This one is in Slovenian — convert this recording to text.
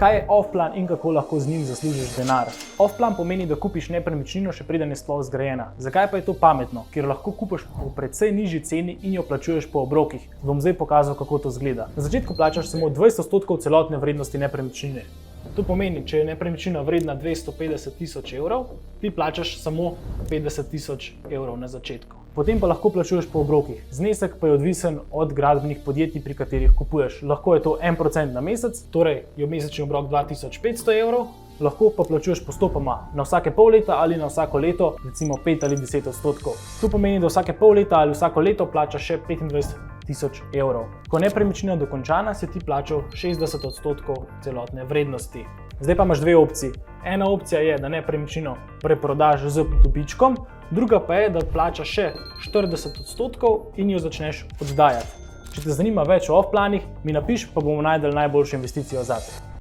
Kaj je off-plan in kako lahko z njim zaslužiš denar? Off-plan pomeni, da kupiš nepremičnino, še preden je sploh zgrajena. Zakaj pa je to pametno? Ker lahko kupiš po precej nižji ceni in jo plačuješ po obrokih. Bom zdaj pokazal, kako to izgleda. Na začetku plačaš samo 20% celotne vrednosti nepremičnine. To pomeni, če je nepremičnina vredna 250 tisoč evrov, ti plačaš samo 50 tisoč evrov na začetku. Potem pa lahko plačuješ po obrokih. Znesek pa je odvisen od gradbenih podjetij, pri katerih kupuješ. Lahko je to 1% na mesec, torej je mesečni obrok 2500 evrov, lahko pa plačuješ postopoma na vsake pol leta ali na vsako leto, recimo 5 ali 10%. To pomeni, da vsake pol leta ali vsako leto plačaš še 25 tisoč evrov. Ko je nepremičnina dokončana, si ti plačal 60% celotne vrednosti. Zdaj pa imaš dve opciji. Ena opcija je, da nepremičnino preprodaš z dobičkom, druga pa je, da plačaš še 40% in jo začneš oddajati. Če te zanima več o off-planih, mi napiš, pa bomo našli najboljšo investicijo zate.